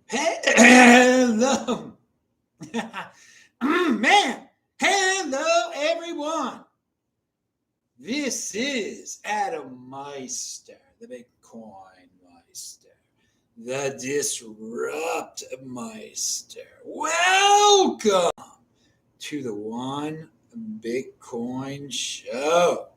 Hello. Man, hello everyone. This is Adam Meister, the Bitcoin Meister, the Disrupt Meister. Welcome to the One Bitcoin Show.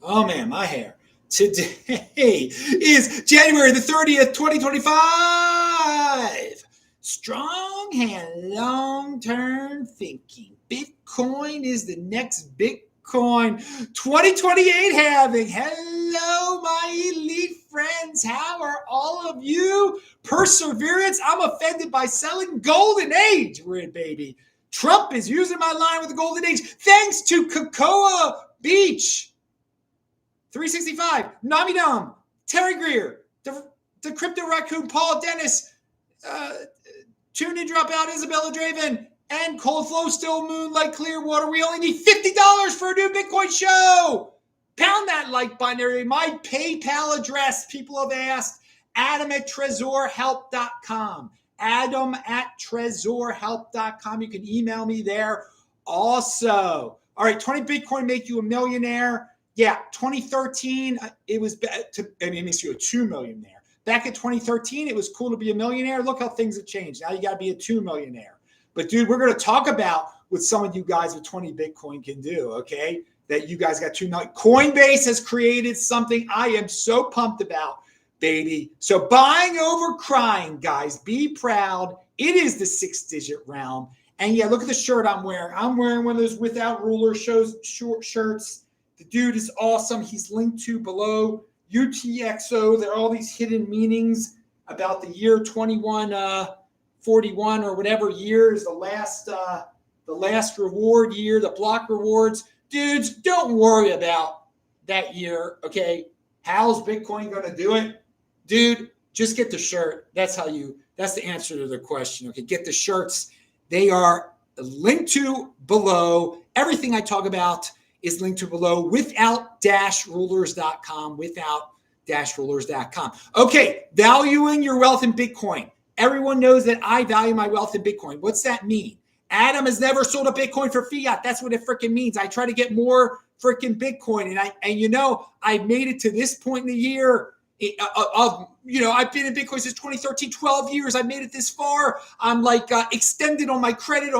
Oh man, my hair. Today is January the 30th, 2025. Strong hand, long-term thinking. Bitcoin is the next Bitcoin 2028 halving. Hello, my elite friends. How are all of you? Perseverance. I'm offended by selling golden age. We're in, baby. Trump is using my line with the golden age. Thanks to Cocoa Beach. 365, Nomee Nome, Terry Grier, DaCryptoRaccoon, Paul Deniz, Tune In Drop Out, Izabella Drayven, and Cold Flow Still Moonlight Clearwater. We only need $50 for a new Bitcoin show. Pound that like button area. My PayPal address, people have asked, adam@tresorhelp.com. adam@tresorhelp.com. You can email me there also. All right, 20 Bitcoin make you a millionaire. Yeah, 2013, it was, it makes you a 2 millionaire. Back in 2013, it was cool to be a millionaire. Look how things have changed. Now you got to be a 2 millionaire. But dude, we're going to talk about what some of you guys with 20 Bitcoin can do, okay? That you guys got 2 million. Coinbase has created something I am so pumped about, baby. So buying over crying, guys. Be proud. It is the 6-digit realm. And yeah, look at the shirt I'm wearing. I'm wearing one of those without ruler short shirts. The dude is awesome. He's linked to below. UTXO. There are all these hidden meanings about the year 2141 or whatever year is the last reward year, the block rewards. Dudes, don't worry about that year, okay? How's Bitcoin going to do it? Dude, just get the shirt. That's the answer to the question, okay? Get the shirts. They are linked to below. Everything I talk about is linked to below without-rulers.com, without-rulers.com. Okay, valuing your wealth in Bitcoin. Everyone knows that I value my wealth in Bitcoin. What's that mean? Adam has never sold a Bitcoin for fiat. That's what it freaking means. I try to get more freaking Bitcoin, and I made it to this point in the year I've been in Bitcoin since 2013, 12 years. I made it this far. I'm extended on my credit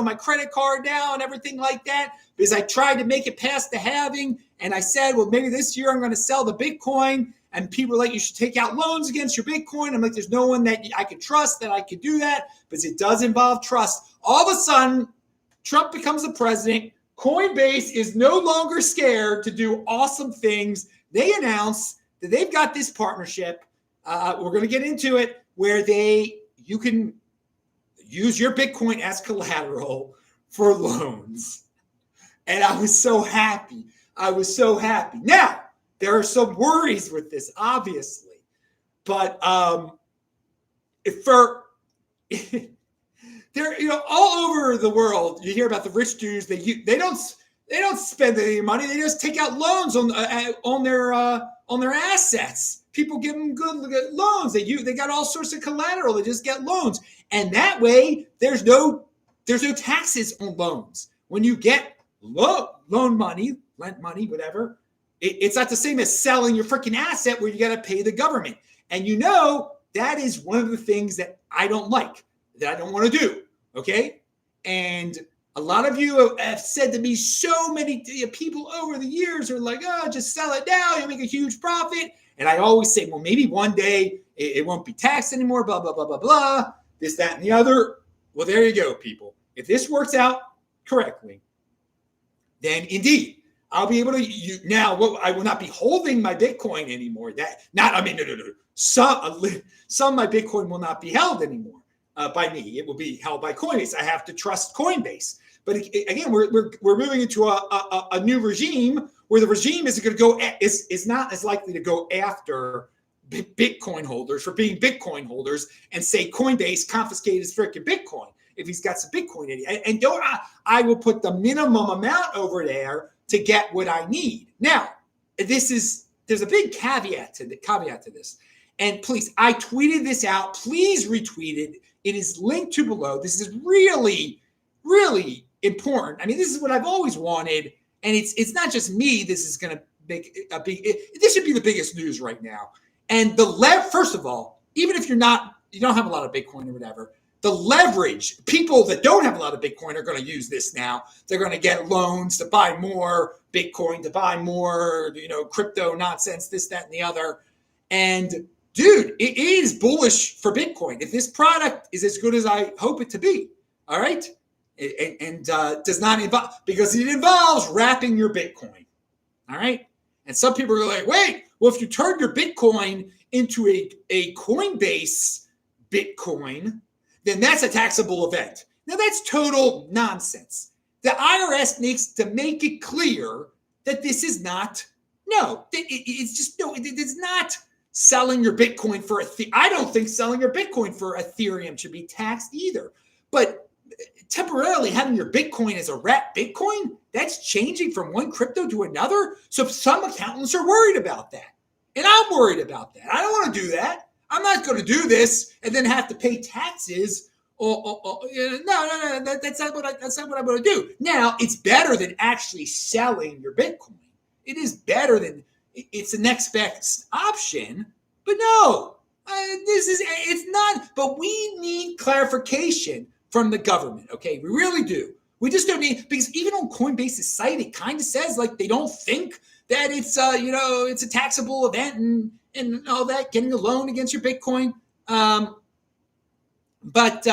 card now and everything like that because I tried to make it past the halving. And I said, well, maybe this year I'm going to sell the Bitcoin. And people are like, you should take out loans against your Bitcoin. I'm like, there's no one that I could trust that I could do that because it does involve trust. All of a sudden, Trump becomes the president. Coinbase is no longer scared to do awesome things. They announce that they've got this partnership. We're going to get into it where you can use your Bitcoin as collateral for loans. And I was so happy. Now, there are some worries with this, obviously. But they're all over the world. You hear about the rich dudes. They don't spend any money. They just take out loans on their assets. People give them good loans. They got all sorts of collateral. They just get loans, and that way there's no taxes on loans. When you get loan money, lent money, whatever, it's not the same as selling your freaking asset where you got to pay the government. And that is one of the things that I don't like, that I don't want to do. Okay, and a lot of you have said to me, so many people over the years are like, oh, just sell it now. You'll make a huge profit. And I always say, well, maybe one day it won't be taxed anymore, blah, blah, blah, blah, blah, this, that, and the other. Well, there you go, people. If this works out correctly, then indeed, I'll be able to I will not be holding my Bitcoin anymore. Some of my Bitcoin will not be held anymore by me. It will be held by Coinbase. I have to trust Coinbase. But again, we're moving into a new regime where the regime is not as likely to go after Bitcoin holders for being Bitcoin holders and say Coinbase confiscated his freaking Bitcoin if he's got some Bitcoin in it. And I will put the minimum amount over there to get what I need. Now, there's a big caveat to this. And please, I tweeted this out. Please retweet it. It is linked to below. This is really, really important. I mean, this is what I've always wanted. And it's not just me. This is going to make a big, this should be the biggest news right now. And first of all, even if you don't have a lot of Bitcoin or whatever, the leverage, people that don't have a lot of Bitcoin are going to use this now. They're going to get loans to buy more Bitcoin, to buy more, crypto nonsense, this, that, and the other. And dude, it is bullish for Bitcoin. If this product is as good as I hope it to be, all right? And does not involve, because it involves wrapping your Bitcoin, all right? And some people are like, wait, well, if you turn your Bitcoin into a Coinbase Bitcoin, then that's a taxable event. Now, that's total nonsense. The IRS needs to make it clear that this is not, it's not selling your Bitcoin for I don't think selling your Bitcoin for Ethereum should be taxed either. But temporarily having your Bitcoin as a wrapped Bitcoin, that's changing from one crypto to another. So some accountants are worried about that. And I'm worried about that. I don't want to do that. I'm not going to do this and then have to pay taxes. No, that's not what I'm going to do. Now, it's better than actually selling your Bitcoin. It is better than, it's the next best option. But no, it's not. But we need clarification from the government, okay? We really do. We just don't need, because even on Coinbase's site, it kind of says like they don't think that it's it's a taxable event and all that, getting a loan against your Bitcoin. But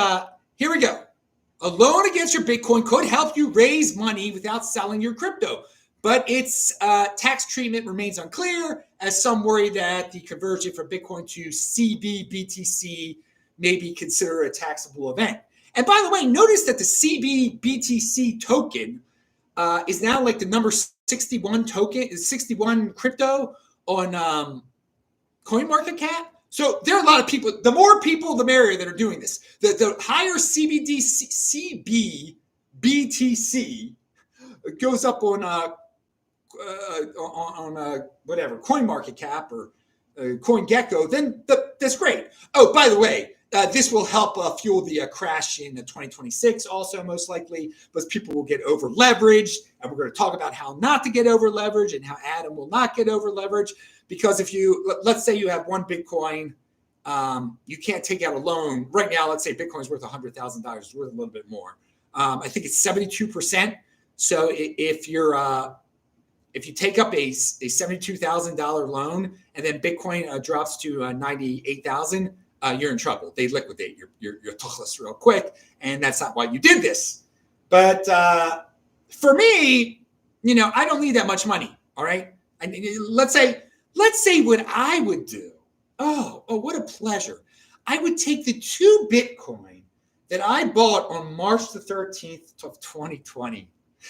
here we go. A loan against your Bitcoin could help you raise money without selling your crypto, but its tax treatment remains unclear, as some worry that the conversion from Bitcoin to CBBTC may be considered a taxable event. And by the way, notice that the CBBTC token is now like the number 61 token, is 61 crypto on CoinMarketCap. So there are a lot of people, the more people, the merrier that are doing this. The higher CBBTC goes up on whatever, CoinMarketCap or CoinGecko, then that's great. Oh, by the way, this will help fuel the crash in 2026 also, most likely, because people will get over leveraged. And we're going to talk about how not to get over leveraged and how Adam will not get over leveraged. Because if let's say you have one Bitcoin, you can't take out a loan. Right now, let's say Bitcoin's worth $100,000. It's worth a little bit more. I think it's 72%. So if you take up a $72,000 loan and then Bitcoin drops to 98,000, you're in trouble. They liquidate your tuchlis real quick, and that's not why you did this. But for me, I don't need that much money. All right, let's say what I would do. Oh, what a pleasure! I would take the 2 Bitcoin that I bought on March the 13th of 2020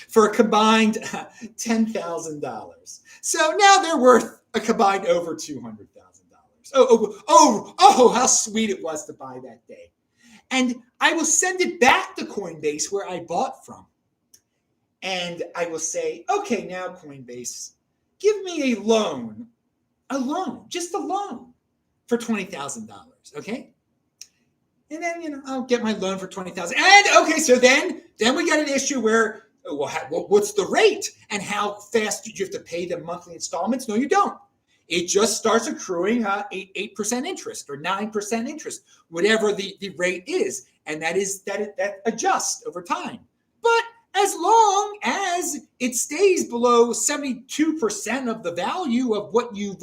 for a combined $10,000. So now they're worth a combined over $200,000. Oh, how sweet it was to buy that day. And I will send it back to Coinbase where I bought from. And I will say, okay, now Coinbase, give me a loan, just a loan for $20,000, okay? And then, I'll get my loan for $20,000. And okay, so then we got an issue where, what's the rate? And how fast do you have to pay the monthly installments? No, you don't. It just starts accruing 8% interest or 9% interest, whatever the rate is. And that adjusts over time. But as long as it stays below 72% of the value of what you've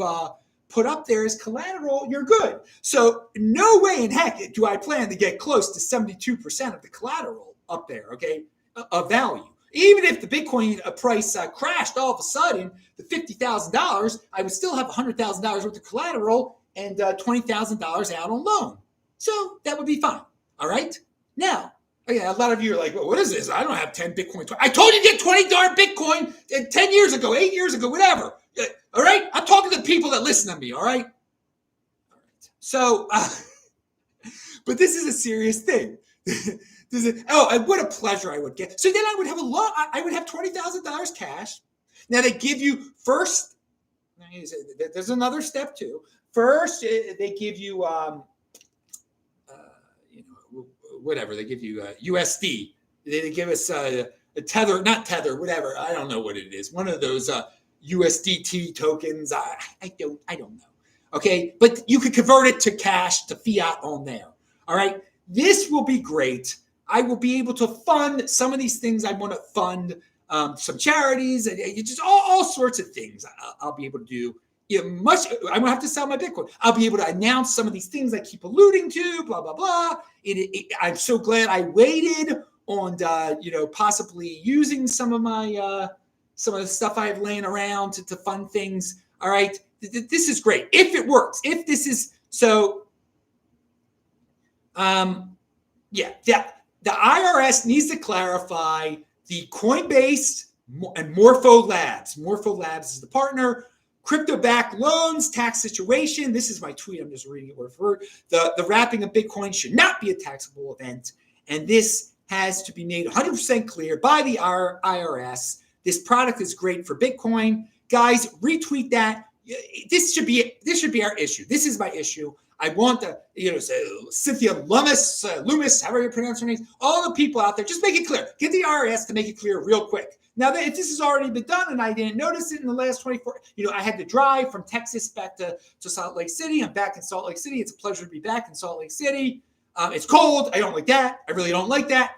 put up there as collateral, you're good. So no way in heck do I plan to get close to 72% of the collateral up there, okay, of value. Even if the Bitcoin price crashed all of a sudden to $50,000, I would still have $100,000 worth of collateral and $20,000 out on loan. So that would be fine. All right. Now, a lot of you are like, well, what is this? I don't have 10 Bitcoin. I told you to get 20 darn Bitcoin 10 years ago, 8 years ago, whatever. All right. I'm talking to the people that listen to me. All right. All right. So, but this is a serious thing. What a pleasure I would get. So then I would have I would have $20,000 cash. Now they give you first, there's another step too. first they give you, whatever. They give you USD. They give us a Tether, not Tether, whatever. I don't know what it is. One of those USDT tokens. I don't know. Okay, but you could convert it to cash, to fiat on there. All right, this will be great. I will be able to fund some of these things I want to fund, some charities, and just all sorts of things. I'll be able to do. I won't have to sell my Bitcoin. I'll be able to announce some of these things I keep alluding to. Blah blah blah. I'm so glad I waited on possibly using some of my some of the stuff I have laying around to fund things. All right, this is great if it works. If this is so, the IRS needs to clarify the Coinbase and Morpho Labs. Morpho Labs is the partner. Crypto-backed loans, tax situation. This is my tweet. I'm just reading it word for word. The wrapping of Bitcoin should not be a taxable event. And this has to be made 100% clear by the IRS. This product is great for Bitcoin. Guys, retweet that. This should be our issue. This is my issue. I want Cynthia Loomis, however you pronounce her name, all the people out there, just make it clear. Get the IRS to make it clear real quick. Now, if this has already been done and I didn't notice it in the last 24, I had to drive from Texas back to Salt Lake City. I'm back in Salt Lake City. It's a pleasure to be back in Salt Lake City. It's cold. I don't like that. I really don't like that.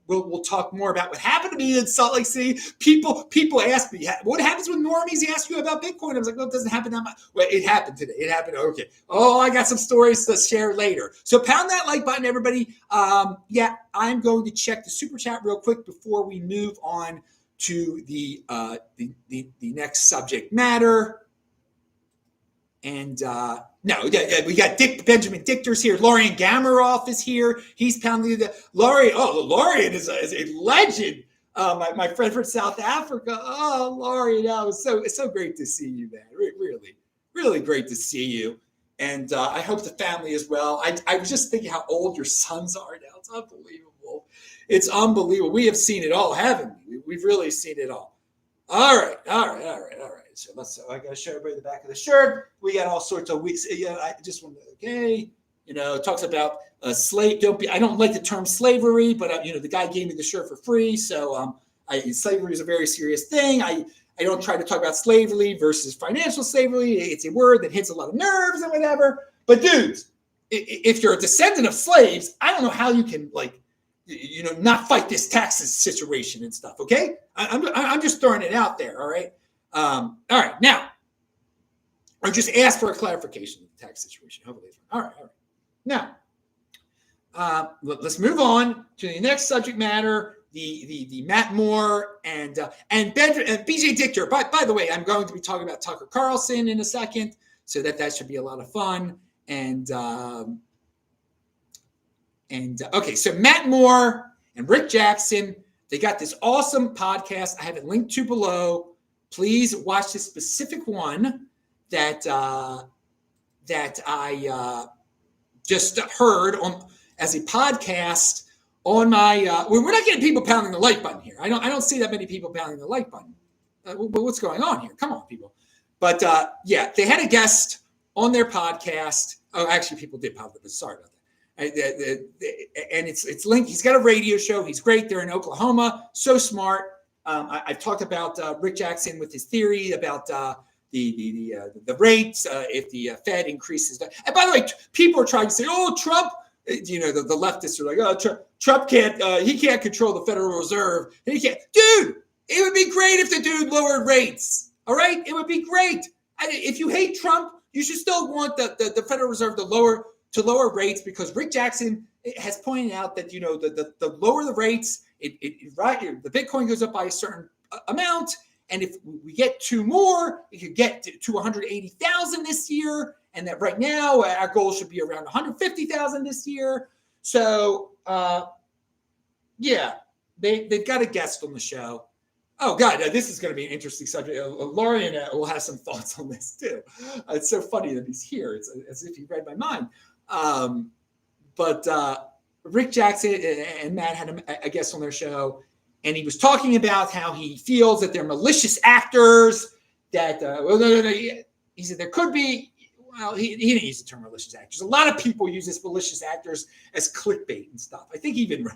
We'll talk more about what happened to me in Salt Lake City. People ask me, what happens when normies ask you about Bitcoin? I was like, well, it doesn't happen that much. Well, it happened today. It happened. Okay. Oh, I got some stories to share later. So pound that like button, everybody. I'm going to check the super chat real quick before we move on to the next subject matter. And we got Benjamin Dichter's here. Lorian Gamaroff is here. He's pounding the Lorian is a legend. My friend from South Africa. Oh, Lorian, it's so great to see you, man. Really, really great to see you. And I hope the family as well. I was just thinking how old your sons are now. It's unbelievable. It's unbelievable. We have seen it all, haven't we? We've really seen it all. All right. So I got to show everybody the back of the shirt. We got all sorts of weeks. I just want to, it talks about slave. I don't like the term slavery, but the guy gave me the shirt for free. So slavery is a very serious thing. I don't try to talk about slavery versus financial slavery. It's a word that hits a lot of nerves and whatever. But dudes, if you're a descendant of slaves, I don't know how you can not fight this taxes situation and stuff. Okay, I'm just throwing it out there. All right. All right. Now, I just asked for a clarification of the tax situation. Hopefully, all right. Now, let's move on to the next subject matter. The Matt Moore and BJ Dichter. By the way, I'm going to be talking about Tucker Carlson in a second, so that should be a lot of fun. Okay, so Matt Moore and Rick Jackson, they got this awesome podcast. I have it linked to below. Please watch this specific one that I just heard on as a podcast on my. We're not getting people pounding the like button here. I don't see that many people pounding the like button. What's going on here? Come on, people. But they had a guest on their podcast. Oh, actually, people did pound it. Sorry about that. And it's linked. He's got a radio show. He's great. They're in Oklahoma. So smart. I've talked about Rick Jackson with his theory about the rates if the Fed increases. And by the way, people are trying to say, "Oh, Trump." The leftists are like, "Oh, Trump can't. He can't control the Federal Reserve. He can't." Dude, it would be great if the dude lowered rates. All right, it would be great. If you hate Trump, you should still want the Federal Reserve to lower rates, because Rick Jackson has pointed out that the lower the rates, the Bitcoin goes up by a certain amount, and if we get two more, it could get to 180,000 this year, and that right now our goal should be around 150,000 this year. So they've got a guest on the show. Oh God, this is going to be an interesting subject. Lorian will have some thoughts on this too. It's so funny that he's here. It's as if he read my mind. But Rick Jackson and Matt had a guest on their show, and he was talking about how he feels that they're malicious actors, that he said there could be, well, he didn't use the term malicious actors. A lot of people use this malicious actors as clickbait and stuff. I think even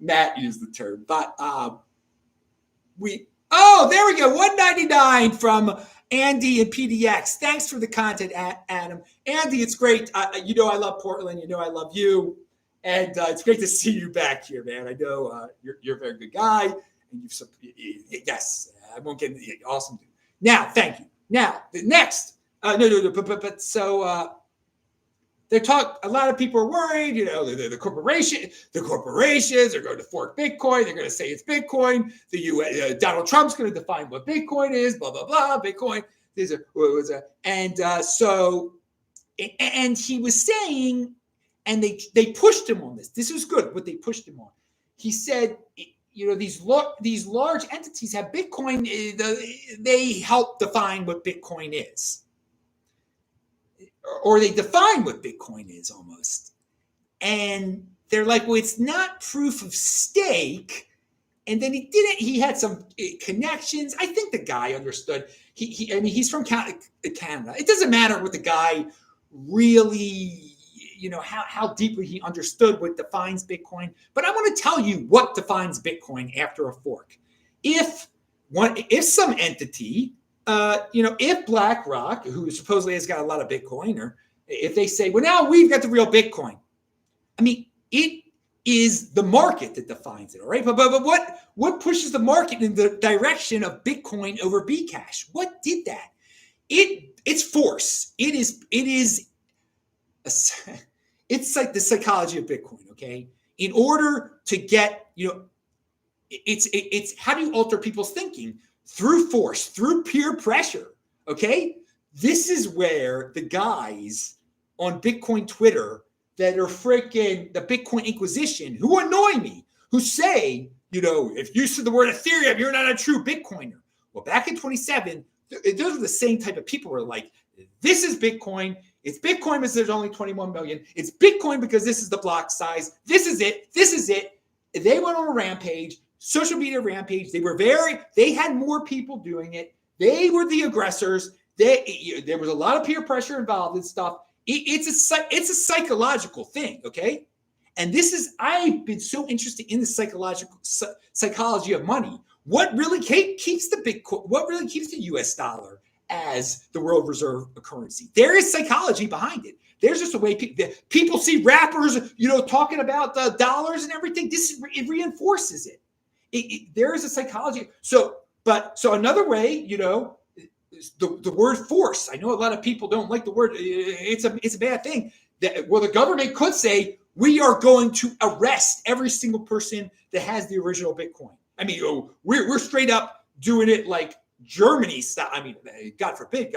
Matt used the term, but there we go. 199 from Andy and PDX. Thanks for the content, Adam. Andy, it's great. You know I love Portland. You know I love you. And it's great to see you back here, man. I know you're a very good guy. And yes, I won't get into it. Awesome. Now, thank you. Now, the next. But so they talk. A lot of people are worried. You know, the corporations are going to fork Bitcoin. They're going to say it's Bitcoin. The U.S. Donald Trump's going to define what Bitcoin is. Blah blah blah. Bitcoin. And he was saying, and they pushed him on this. This was good. What they pushed him on. He said, you know, these large entities have Bitcoin. They help define what Bitcoin is. Or they define what Bitcoin is almost. And they're like, well, it's not proof of stake. And then he had some connections. I think the guy understood. He's from Canada. It doesn't matter what the guy really, you know, how deeply he understood what defines Bitcoin. But I want to tell you what defines Bitcoin after a fork. If some entity, if BlackRock, who supposedly has got a lot of Bitcoin, or if they say, well, now we've got the real Bitcoin. I mean, it is the market that defines it, all right? But what pushes the market in the direction of Bitcoin over Bcash? What did that? It's force. It's like the psychology of Bitcoin, okay? In order to get, you know, it's how do you alter people's thinking? Through force, through peer pressure, okay? This is where the guys on Bitcoin Twitter that are freaking the Bitcoin Inquisition, who annoy me, who say, you know, if you said the word Ethereum, you're not a true Bitcoiner. Well, back in 27, those were the same type of people who were like, this is Bitcoin. It's Bitcoin because there's only 21 million. It's Bitcoin because this is the block size. This is it. This is it. They went on a rampage. Social media rampage. They had more people doing it. They were the aggressors. There was a lot of peer pressure involved and stuff. It's a psychological thing, okay? And I've been so interested in the psychology of money. What really keeps the Bitcoin? What really keeps the U.S. dollar as the world reserve currency? There is psychology behind it. There's just a way people see rappers, you know, talking about the dollars and everything. It reinforces it. There is a psychology. So another way, you know, the word force. I know a lot of people don't like the word. It's a bad thing. The government could say, we are going to arrest every single person that has the original Bitcoin. I mean, we're straight up doing it like Germany style. I mean, God forbid.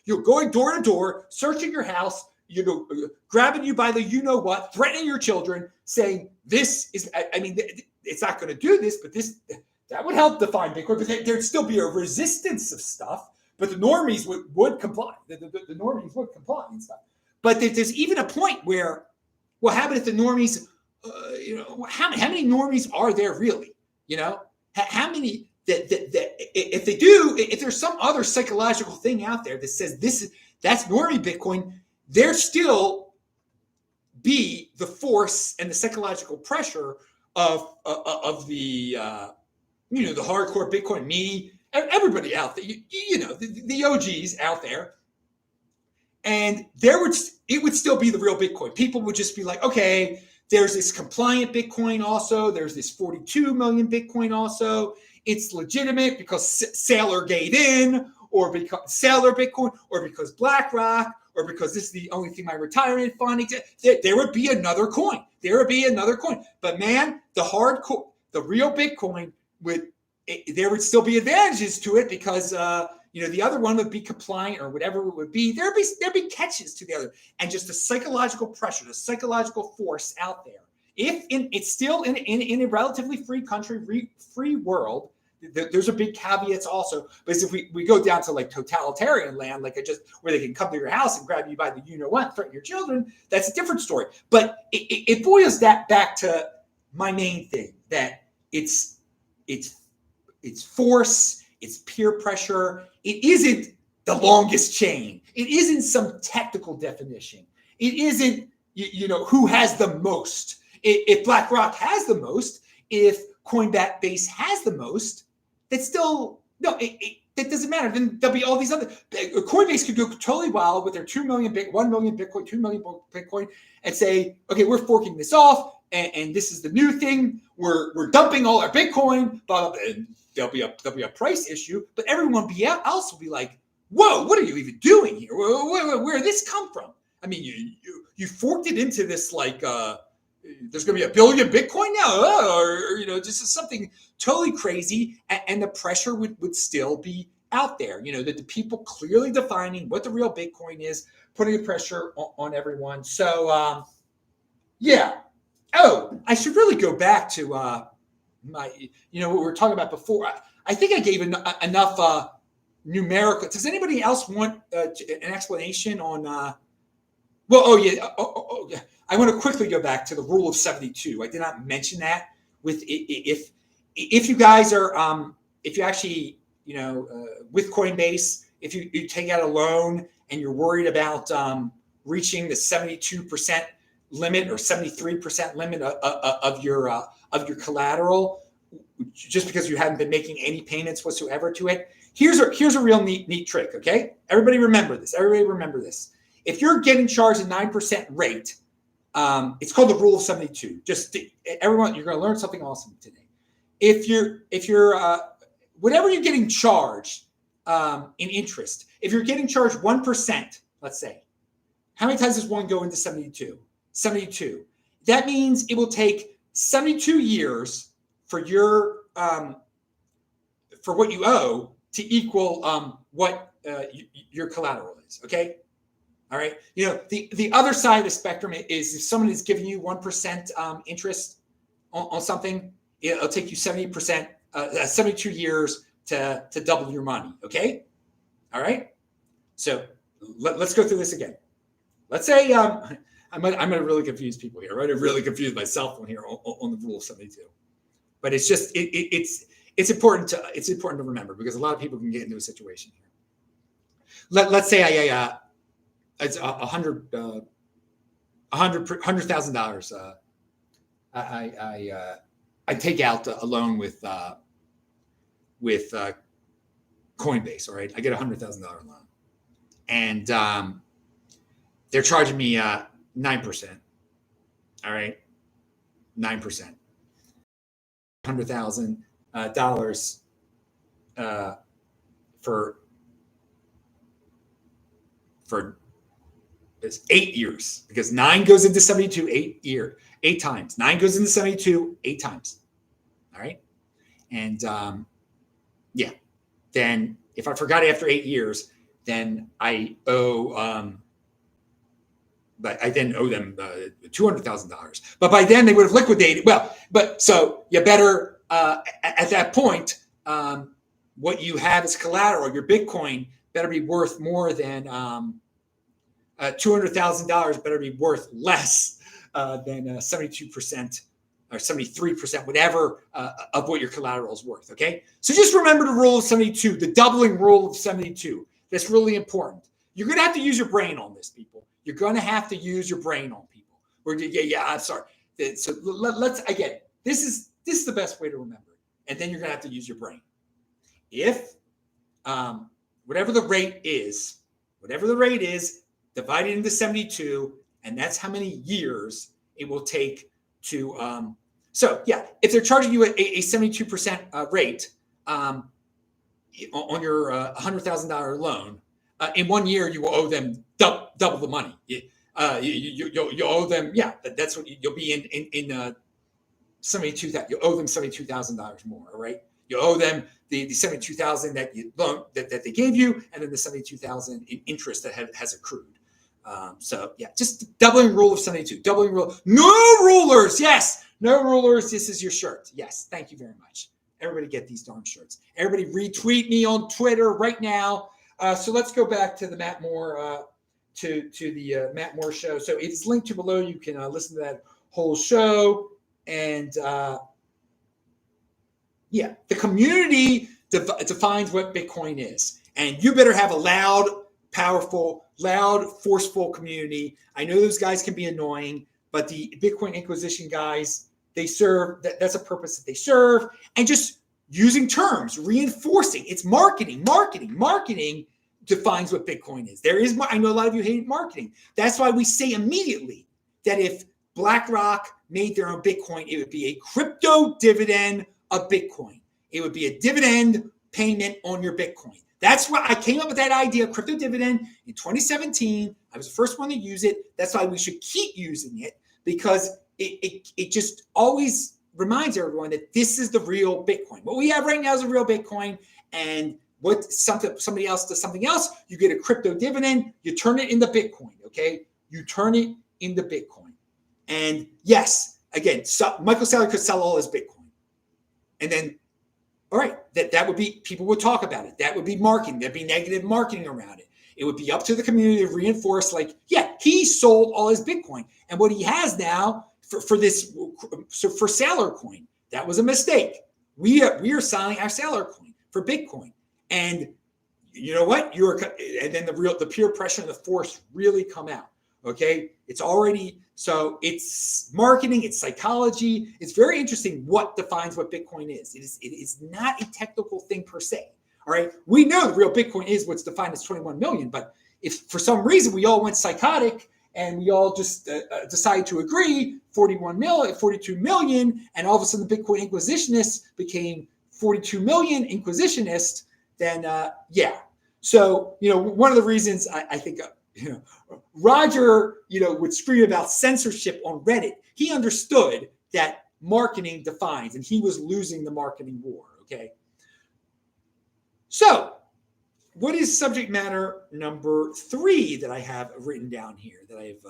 You're going door to door, searching your house, you know, grabbing you by the you know what, threatening your children, saying this is. I mean, it's not going to do this, but that would help define Bitcoin. But there'd still be a resistance of stuff. But the normies would comply. The normies would comply and stuff. But there's even a point where, well, how about if the normies, you know, how many normies are there really? You know, how many that if they do, if there's some other psychological thing out there that says that's normie Bitcoin, there still be the force and the psychological pressure of the you know, the hardcore Bitcoin, me, everybody out there, you know, the OGs out there, and it would still be the real Bitcoin. People would just be like, okay, there's this compliant Bitcoin also, there's this 42 million Bitcoin also. It's legitimate because Sailor gave in, or because Sailor Bitcoin, or because BlackRock, or because this is the only thing my retirement fund exists. There would be another coin. But man, the real Bitcoin there would still be advantages to it because you know, the other one would be compliant or whatever it would be. There'd be catches to the other, and just the psychological pressure, the psychological force out there. It's still in a relatively free country, free world. There's a big caveats also, but if we go down to like totalitarian land, like where they can come to your house and grab you by the you know what, threaten your children, that's a different story. But it boils that back to my main thing, that it's force, it's peer pressure. It isn't the longest chain. It isn't some technical definition. It isn't, who has the most. If BlackRock has the most, if Coinbase has the most, that's still, no, that doesn't matter. Then there'll be all these other, Coinbase could go totally wild with their 2 million, 1 million Bitcoin, 2 million Bitcoin and say, okay, we're forking this off and this is the new thing. We're dumping all our Bitcoin, blah, blah, blah. And there'll be a price issue, but everyone else will be like, whoa, what are you even doing here? Where did this come from? I mean, you forked it into this like, there's going to be 1 billion Bitcoin now, or just something totally crazy, and the pressure would still be out there. That the people clearly defining what the real Bitcoin is, putting the pressure on everyone. So, yeah. Oh, I should really go back to my, what we were talking about before. I think I gave enough numerical. Does anybody else want an explanation on? Yeah. I want to quickly go back to the rule of 72. I did not mention that. With if you guys are if you actually with Coinbase, if you take out a loan and you're worried about reaching the 72% limit or 73% limit of your collateral, just because you haven't been making any payments whatsoever to it, here's a real neat trick. Okay, everybody remember this. If you're getting charged a 9% rate, it's called the rule of 72. Everyone, you're going to learn something awesome today. If you're whatever you're getting charged in interest, if you're getting charged 1%, let's say, how many times does one go into 72? 72. That means it will take 72 years for your for what you owe to equal what your collateral is. Okay. All right. The other side of the spectrum is if someone is giving you 1% interest on something, it'll take you 70%, 72 years to double your money. Okay. All right. So let's go through this again. Let's say I'm going to really confuse people here. I'm going to really confuse myself on here on the rule of 72. But it's just it's important to remember because a lot of people can get into a situation here. Let's say it's $100,000. I take out a loan with Coinbase. All right, I get $100,000 loan, and they're charging me 9%. All right, 9%. $100,000 for it's 8 years because 9 goes into 72 8 times. 9 goes into 72 8 times. All right. And then if I forgot after 8 years, then I owe but I then owe them $200,000. But by then they would have liquidated. Well, but so you better at that point, what you have as collateral, your Bitcoin better be worth more than $200,000 better be worth less than 72% or 73%, whatever of what your collateral is worth. Okay, so just remember the rule of 72, the doubling rule of 72. That's really important. You're going to have to use your brain on this, people. You're going to have to use your brain on people. I'm sorry. So let's again. This is the best way to remember it, and then you're going to have to use your brain. If whatever the rate is, divided into 72, and that's how many years it will take to. If they're charging you a 72% rate on your $100,000 loan, in 1 year you will owe them double the money. You owe them, that's what you'll be in 72,000. You owe them $72,000 more. All right, you owe them the $72,000 that you loan that they gave you, and then the $72,000 in interest that has accrued. Just doubling rule of 72. Doubling rule. No rulers. Yes, no rulers. This is your shirt. Yes, thank you very much. Everybody get these darn shirts. Everybody retweet me on Twitter right now. So let's go back to the Matt Moore to the Matt Moore show. So it's linked to below. You can listen to that whole show. And the community defines what Bitcoin is. And you better have a loud, powerful, loud, forceful community. I know those guys can be annoying, but the Bitcoin Inquisition guys, they serve, that's a purpose that they serve. And just using terms, reinforcing, it's marketing defines what Bitcoin is. I know a lot of you hate marketing. That's why we say immediately that if BlackRock made their own Bitcoin, it would be a crypto dividend of Bitcoin. It would be a dividend payment on your Bitcoin. That's why I came up with that idea of crypto dividend in 2017. I was the first one to use it. That's why we should keep using it, because it just always reminds everyone that this is the real Bitcoin. What we have right now is a real Bitcoin, and what somebody else does something else, you get a crypto dividend, you turn it into Bitcoin, okay? You turn it into Bitcoin. And yes, again, Michael Saylor could sell all his Bitcoin. And then, all right, that would be, people would talk about it. That would be marketing. There'd be negative marketing around it. It would be up to the community to reinforce, like, yeah, he sold all his Bitcoin. And what he has now for Saylor coin, that was a mistake. We are selling our Saylor coin for Bitcoin. And you know what? And then the peer pressure and the force really come out. Okay. It's marketing, it's psychology. It's very interesting what defines what Bitcoin is. It is not a technical thing per se. All right. We know the real Bitcoin is what's defined as 21 million, but if for some reason we all went psychotic and we all just decided to agree 42 million, and all of a sudden the Bitcoin Inquisitionists became 42 million Inquisitionists, then yeah. So, one of the reasons I think, Roger, would scream about censorship on Reddit. He understood that marketing defines, and he was losing the marketing war, okay? So, what is subject matter number 3 that I have written down here that I've,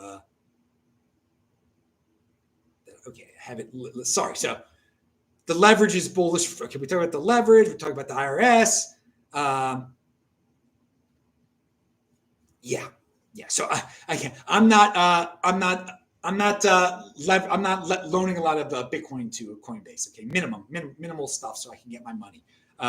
okay, I have it, sorry. So, the leverage is bullish. Okay, we talk about the leverage, we talk about the IRS. Yeah. So I'm not loaning a lot of Bitcoin to Coinbase. Okay, minimal stuff, so I can get my money.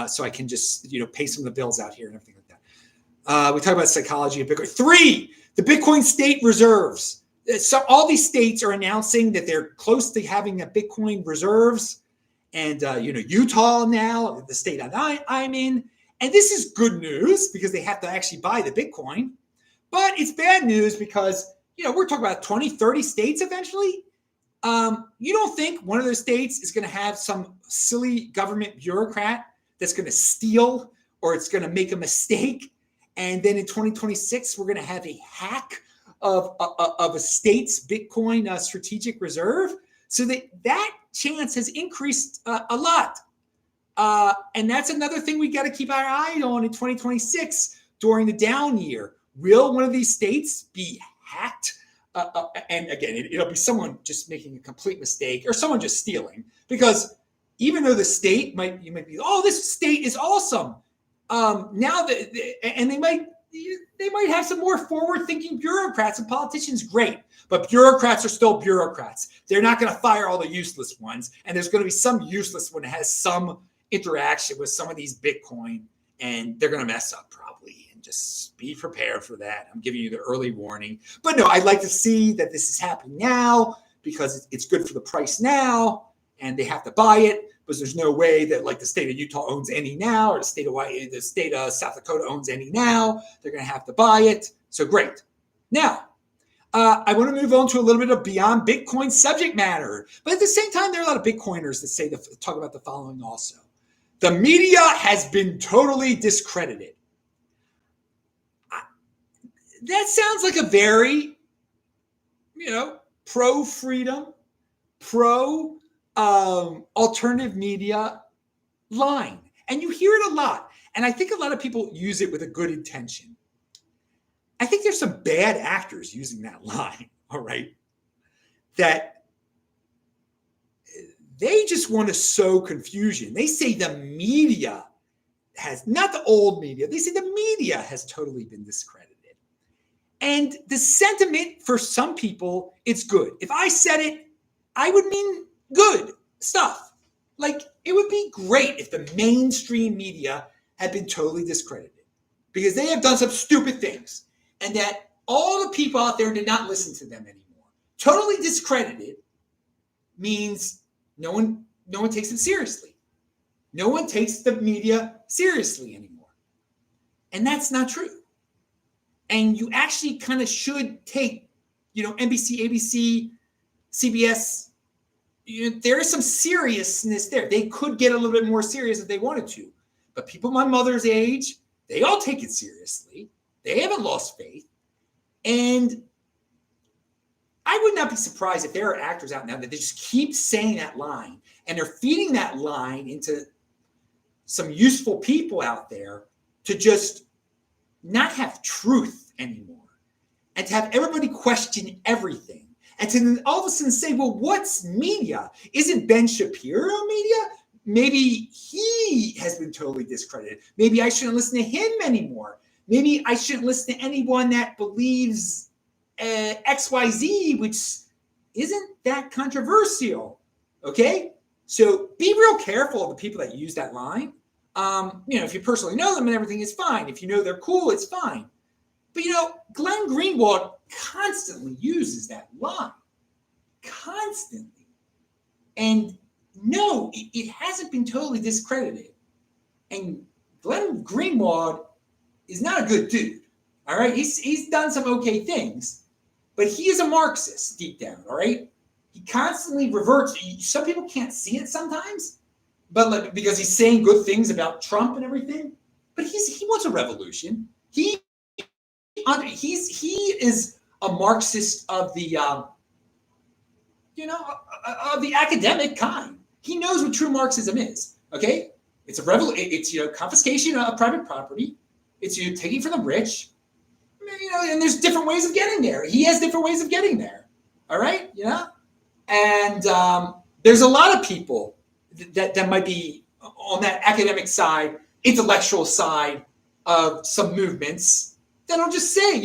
So I can just pay some of the bills out here and everything like that. We talk about psychology of Bitcoin. 3, the Bitcoin state reserves. So all these states are announcing that they're close to having a Bitcoin reserves, and Utah now, the state that I'm in, and this is good news because they have to actually buy the Bitcoin. But it's bad news because, we're talking about 20, 30 states eventually. You don't think one of those states is going to have some silly government bureaucrat that's going to steal, or it's going to make a mistake, and then in 2026, we're going to have a hack of a state's Bitcoin strategic reserve? So that chance has increased a lot. And that's another thing we got to keep our eye on in 2026 during the down year. Will one of these states be hacked? And again, it'll be someone just making a complete mistake or someone just stealing. Because even though the state you might be, oh, this state is awesome. Now and they might have some more forward-thinking bureaucrats and politicians. Great, but bureaucrats are still bureaucrats. They're not going to fire all the useless ones, and there's going to be some useless one that has some interaction with some of these Bitcoin, and they're going to mess up probably. Just be prepared for that. I'm giving you the early warning. But no, I'd like to see that this is happening now because it's good for the price now, and they have to buy it because there's no way that like the state of Utah owns any now, or the state of South Dakota owns any now. They're going to have to buy it. So great. Now, I want to move on to a little bit of beyond Bitcoin subject matter. But at the same time, there are a lot of Bitcoiners that talk about the following also. The media has been totally discredited. That sounds like a very, pro-freedom, alternative media line. And you hear it a lot. And I think a lot of people use it with a good intention. I think there's some bad actors using that line, all right? That they just want to sow confusion. They say the media has, not the old media, they say the media has totally been discredited. And the sentiment for some people, it's good. If I said it, I would mean good stuff. Like, it would be great if the mainstream media had been totally discredited. because they have done some stupid things, and that all the people out there did not listen to them anymore. Totally discredited means no one takes them seriously. No one takes the media seriously anymore. And that's not true. And you actually kind of should take, NBC, ABC, CBS, there is some seriousness there. They could get a little bit more serious if they wanted to. But people my mother's age, they all take it seriously. They haven't lost faith. And I would not be surprised if there are actors out now that they just keep saying that line, and they're feeding that line into some useful people out there to just not have truth anymore, and to have everybody question everything, and to then all of a sudden say, well, what's media? Isn't Ben Shapiro media? Maybe he has been totally discredited. Maybe I shouldn't listen to him anymore. Maybe I shouldn't listen to anyone that believes XYZ, which isn't that controversial. Okay? So be real careful of the people that use that line. If you personally know them and everything is fine. If you know they're cool, it's fine. But, Glenn Greenwald constantly uses that line. Constantly. And no, it hasn't been totally discredited. And Glenn Greenwald is not a good dude. All right? He's done some okay things. But he is a Marxist deep down, all right? He constantly reverts. Some people can't see it sometimes, but because he's saying good things about Trump and everything. But he wants a revolution. He is a Marxist of the of the academic kind. He knows what true Marxism is. Okay, it's a It's confiscation of private property. It's taking from the rich. And there's different ways of getting there. He has different ways of getting there. All right, and there's a lot of people that might be on that academic side, intellectual side of some movements that'll just say,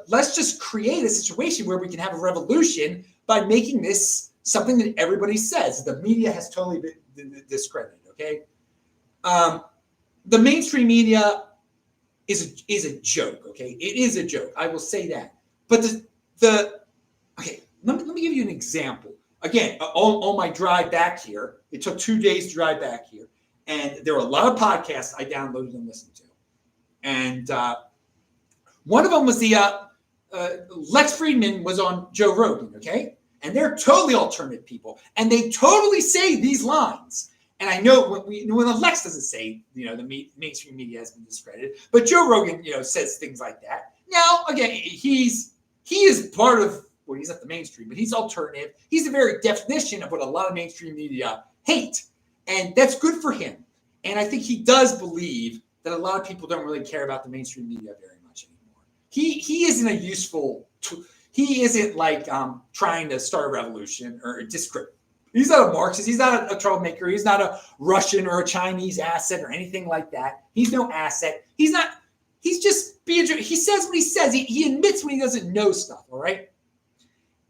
let's just create a situation where we can have a revolution by making this something that everybody says. The media has totally been discredited. Okay, the mainstream media is a joke. Okay, it is a joke. I will say that. But okay, let me give you an example. Again, on my drive back here, it took 2 days to drive back here, and there were a lot of podcasts I downloaded and listened to, and one of them was the Lex Friedman was on Joe Rogan. Okay, and they're totally alternative people, and they totally say these lines. And I know when Lex doesn't say, the mainstream media has been discredited, but Joe Rogan, says things like that. Now, again, he is part of, well, he's not the mainstream, but he's alternative. He's the very definition of what a lot of mainstream media hate. And that's good for him. And I think he does believe that a lot of people don't really care about the mainstream media very much anymore. He isn't a useful tool. He isn't like trying to start a revolution or discredit. He's not a Marxist. He's not a troublemaker. He's not a Russian or a Chinese asset or anything like that. He's no asset. He's not. He's just he says what he says. He admits when he doesn't know stuff. All right.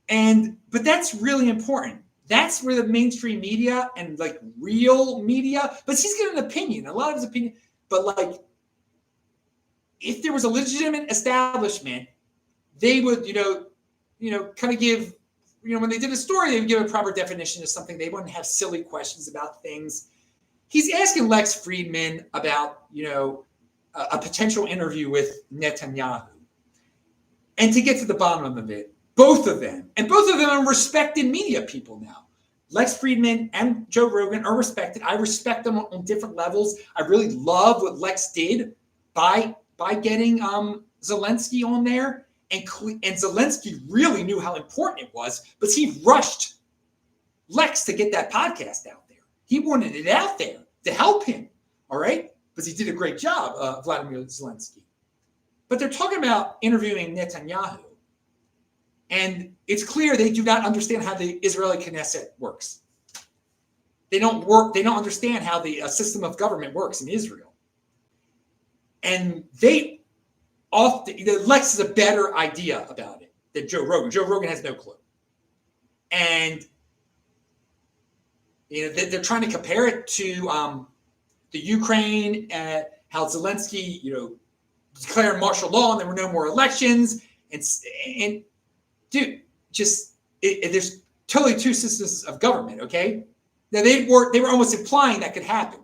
But that's really important. That's where the mainstream media and like real media. But he's got an opinion. A lot of his opinion. But like, if there was a legitimate establishment, they would kind of give. When they did a story, they would give a proper definition of something. They wouldn't have silly questions about things. He's asking Lex Friedman about, a potential interview with Netanyahu. And to get to the bottom of it, both of them are respected media people now. Lex Friedman and Joe Rogan are respected. I respect them on different levels. I really love what Lex did by getting Zelensky on there. And Zelensky really knew how important it was, but he rushed Lex to get that podcast out there. He wanted it out there to help him, all right? Because he did a great job, Vladimir Zelensky. But they're talking about interviewing Netanyahu. And it's clear they do not understand how the Israeli Knesset works. They don't understand how the system of government works in Israel. And Lex has a better idea about it than Joe Rogan. Joe Rogan has no clue. And they're trying to compare it to the Ukraine, how Zelensky, declaring martial law and there were no more elections. And dude, there's totally two systems of government, okay? Now they were almost implying that could happen.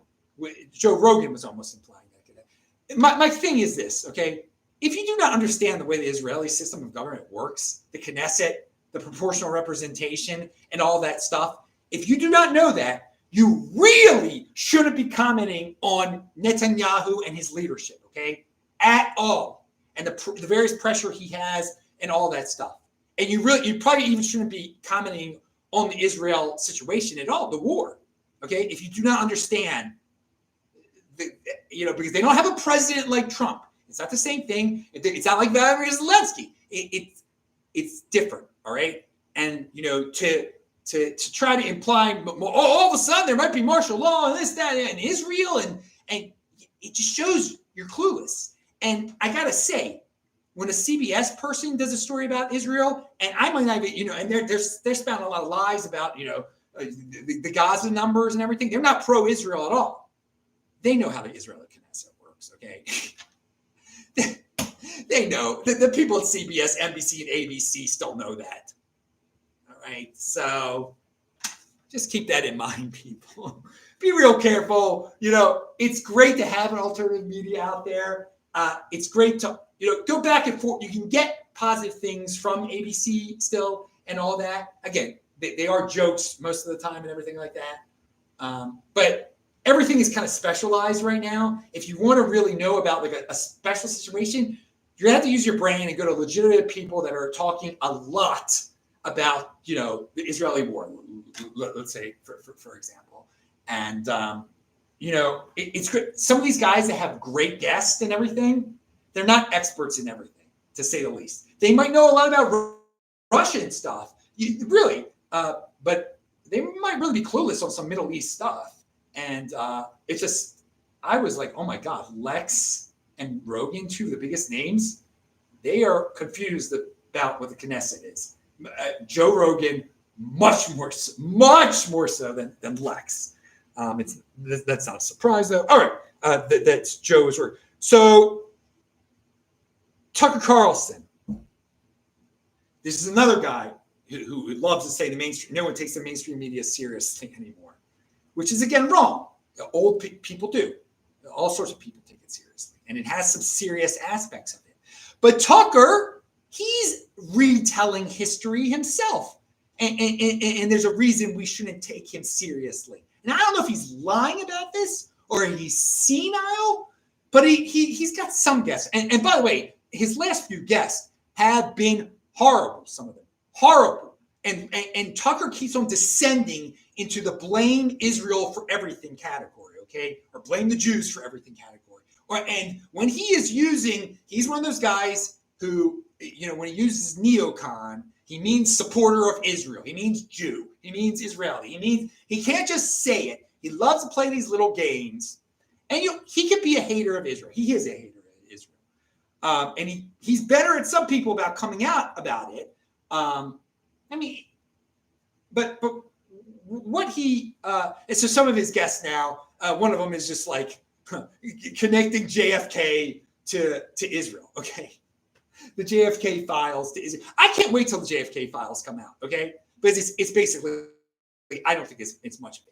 Joe Rogan was almost implying that could happen. My thing is this, okay? If you do not understand the way the Israeli system of government works, the Knesset, the proportional representation, and all that stuff, if you do not know that, you really shouldn't be commenting on Netanyahu and his leadership, okay? At all. And the various pressure he has and all that stuff. And you probably even shouldn't be commenting on the Israel situation at all, the war, okay? If you do not understand, because they don't have a president like Trump. It's not the same thing. It's not like Vladimir Zelensky. It's different, all right? And, to try to imply, all of a sudden there might be martial law and this, that, and Israel, and it just shows you're clueless. And I got to say, when a CBS person does a story about Israel, and I might not even, and they're spouting a lot of lies about, the Gaza numbers and everything. They're not pro-Israel at all. They know how the Israeli Knesset works, okay? They know. The people at CBS, NBC, and ABC still know that. All right? So just keep that in mind, people. Be real careful. It's great to have an alternative media out there. It's great to, go back and forth. You can get positive things from ABC still and all that. Again, they are jokes most of the time and everything like that. But everything is kind of specialized right now. If you want to really know about like a special situation, you're going to have to use your brain and go to legitimate people that are talking a lot about, the Israeli war, let's say, for example. And, it's great. Some of these guys that have great guests and everything, they're not experts in everything, to say the least. They might know a lot about Russian stuff, but they might really be clueless on some Middle East stuff. And it's just, I was like, oh my God, Lex and Rogan, two of the biggest names, they are confused about what the Knesset is. Joe Rogan, much more so than Lex. That's not a surprise, though. All right, that's Joe's work. So Tucker Carlson, this is another guy who loves to say no one takes the mainstream media seriously anymore, which is again wrong. Old people do. All sorts of people take it seriously, and it has some serious aspects of it. But Tucker, he's retelling history himself, and there's a reason we shouldn't take him seriously. And I don't know if he's lying about this or he's senile, but he's got some guesses. And by the way, his last few guests have been horrible, some of them. Horrible. And Tucker keeps on descending into the blame Israel for everything category, okay? Or blame the Jews for everything category. And when he's one of those guys who, when he uses neocon, he means supporter of Israel. He means Jew. He means Israeli. He can't just say it. He loves to play these little games. And he could be a hater of Israel. He is a hater of Israel. And he's better at some people about coming out about it. But what and so some of his guests now, one of them is just like connecting JFK to Israel, okay? The JFK files to Israel. I can't wait till the JFK files come out, okay? Because it's basically, I don't think it's much of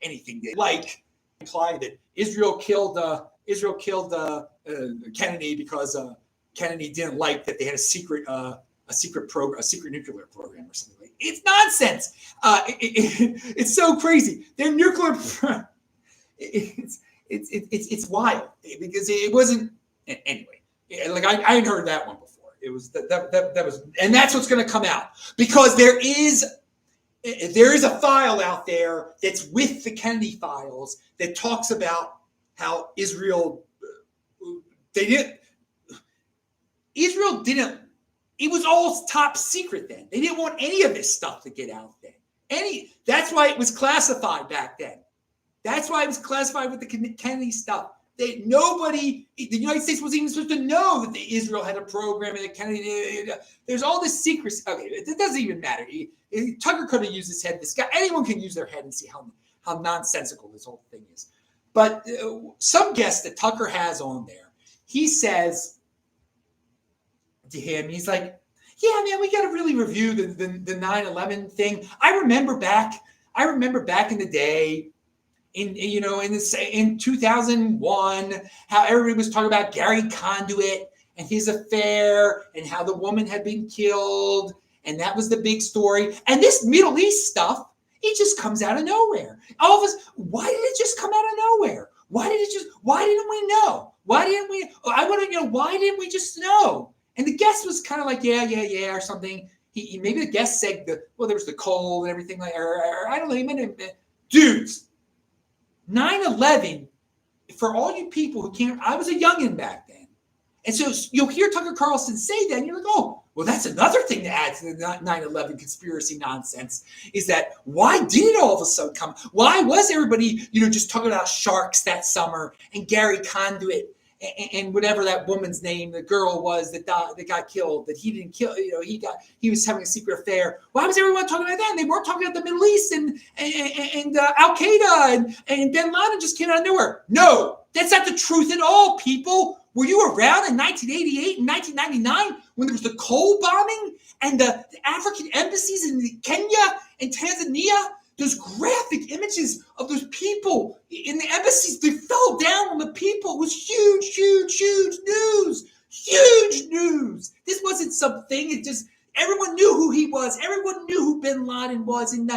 anything like imply that Israel killed Kennedy because Kennedy didn't like that they had a secret nuclear program or something. It's nonsense. It's so crazy. Their nuclear, it's wild because it wasn't anyway. Like I hadn't heard that one before. It was that was, and that's what's going to come out because there is a file out there that's with the Kennedy files that talks about how Israel didn't. It was all top secret then. They didn't want any of this stuff to get out then. That's why it was classified back then. That's why it was classified with the Kennedy stuff. The United States wasn't even supposed to know that Israel had a program and that Kennedy. There's all this secrecy. Okay, it doesn't even matter. Tucker could have used his head. This guy, anyone can use their head and see how nonsensical this whole thing is. But some guest that Tucker has on there, he says to him, he's like, yeah, man, we got to really review the 9/11 thing. I remember back in the day, in 2001, how everybody was talking about Gary Conduit and his affair and how the woman had been killed, and that was the big story. And this Middle East stuff, it just comes out of nowhere. All of us, why did it just come out of nowhere? Why didn't we know? I want to know, why didn't we just know? And the guest was kind of like, yeah, or something. He maybe the guest said there was the cold and everything like, or I don't know. He meant it. Dudes, 9/11, for all you people who can't, I was a youngin' back then. And so you'll hear Tucker Carlson say that, and you're like, oh, well, that's another thing to add to the 9/11 conspiracy nonsense, is that why did it all of a sudden come? Why was everybody, just talking about sharks that summer and Gary Conduit and whatever that woman's name, the girl was that got killed, that he didn't kill, he was having a secret affair. Why was everyone talking about that? And they weren't talking about the Middle East and Al Qaeda and Bin Laden just came out of nowhere. No, that's not the truth at all, people. Were you around in 1988 and 1999 when there was the coal bombing and the African embassies in Kenya and Tanzania? Those graphic images of those people in the embassies, they fell down on the people. It was huge news. Huge news. This wasn't something. It just, everyone knew who he was. Everyone knew who Bin Laden was. And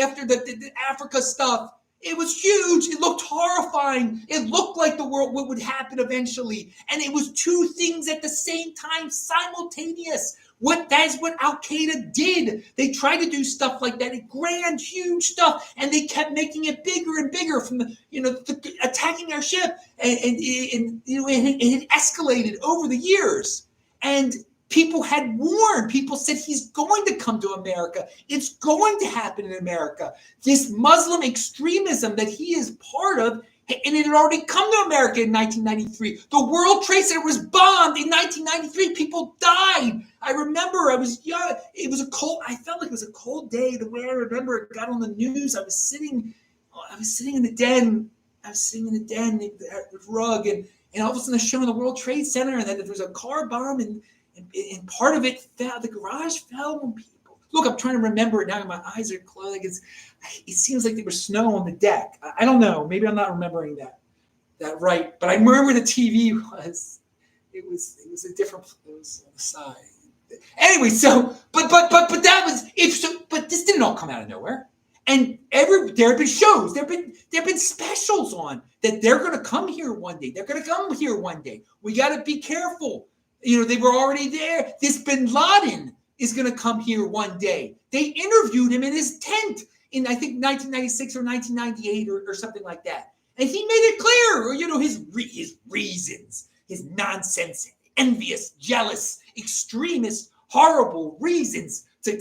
after the Africa stuff, it was huge. It looked horrifying. It looked like the world, what would happen eventually. And it was two things at the same time, simultaneous. That is what Al Qaeda did. They tried to do stuff like that, grand, huge stuff, and they kept making it bigger and bigger from attacking our ship, and it had escalated over the years. And people had warned. People said he's going to come to America. It's going to happen in America. This Muslim extremism that he is part of. And it had already come to America in 1993. The World Trade Center was bombed in 1993. People died. I remember I was young. It was I felt like it was a cold day. The way I remember it got on the news. I was sitting in the den. The rug, and all of a sudden they're showing the World Trade Center, and then there was a car bomb, and part of it fell. The garage fell on people. Look, I'm trying to remember it now. My eyes are closed. Like it seems like there was snow on the deck. I don't know. Maybe I'm not remembering that right. But I remember the TV was. It was a different. It was on the side. Anyway, so but that was if so. But this didn't all come out of nowhere. And there have been shows. There have been specials on that. They're going to come here one day. They're going to come here one day. We got to be careful. They were already there. This Bin Laden is going to come here one day. They interviewed him in his tent in, I think, 1996 or 1998 or something like that. And he made it clear, his reasons, his nonsense, envious, jealous, extremist, horrible reasons to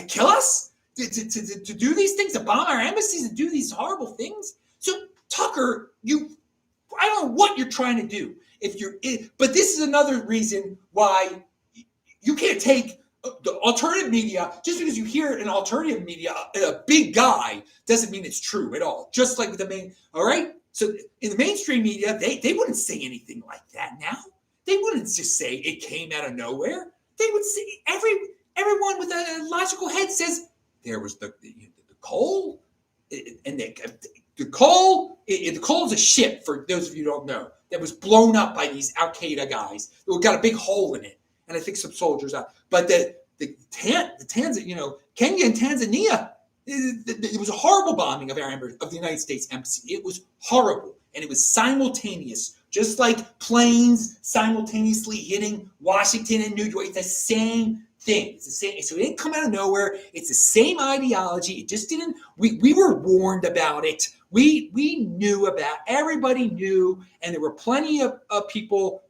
kill us, to do these things, to bomb our embassies, to do these horrible things. So Tucker, I don't know what you're trying to do. But this is another reason why you can't take the alternative media, just because you hear an alternative media, a big guy, doesn't mean it's true at all. Just like with the main, all right? So in the mainstream media, they wouldn't say anything like that now. They wouldn't just say it came out of nowhere. They would say, everyone with a logical head says, there was the coal, and the coal is a ship, for those of you who don't know, that was blown up by these Al Qaeda guys. It got a big hole in it. And I think some soldiers out. But the Tanzania, Kenya and Tanzania, it was a horrible bombing of the United States embassy. It was horrible, and it was simultaneous, just like planes simultaneously hitting Washington and New York. It's the same thing. It's the same. So it didn't come out of nowhere. It's the same ideology. It just didn't. We were warned about it. We knew about. Everybody knew, and there were plenty of people.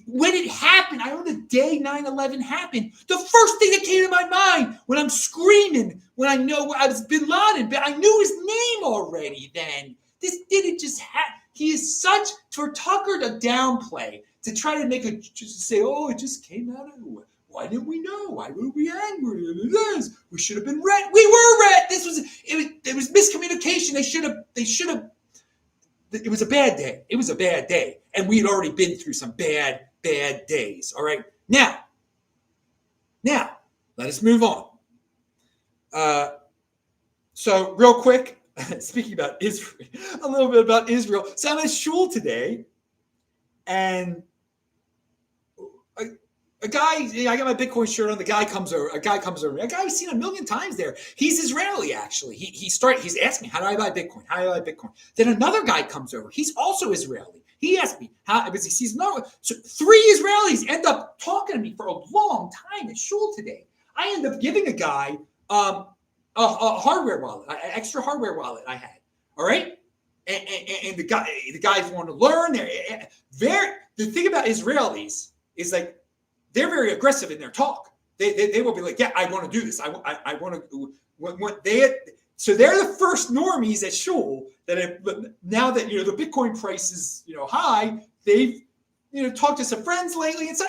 When it happened, I know the day 9/11 happened, the first thing that came to my mind when I'm screaming, when I know I was Bin Laden, but I knew his name already then. This didn't just happen. He is such, for Tucker to downplay, to try to make just say, oh, it just came out of nowhere. Why didn't we know? Why were we angry? We should have been red. We were red. It was miscommunication. They should have. It was a bad day. It was a bad day. And we had already been through some bad days. All right. Now, let us move on. So real quick, speaking about Israel, a little bit about Israel. So I'm at shul today, and a guy, I got my Bitcoin shirt on. A guy comes over. A guy I've seen a million times there. He's Israeli, actually. He's asked me, how do I buy Bitcoin? How do I buy Bitcoin? Then another guy comes over. He's also Israeli. He asked me how, because he sees no. So 3 Israelis end up talking to me for a long time at shul today. I end up giving a guy a hardware wallet, an extra hardware wallet I had. All right, and the guys want to learn. The thing about Israelis is like they're very aggressive in their talk. They will be like, yeah, I want to do this. I want to. So they're the first normies at shul that now that the Bitcoin price is high, they've talked to some friends lately, and some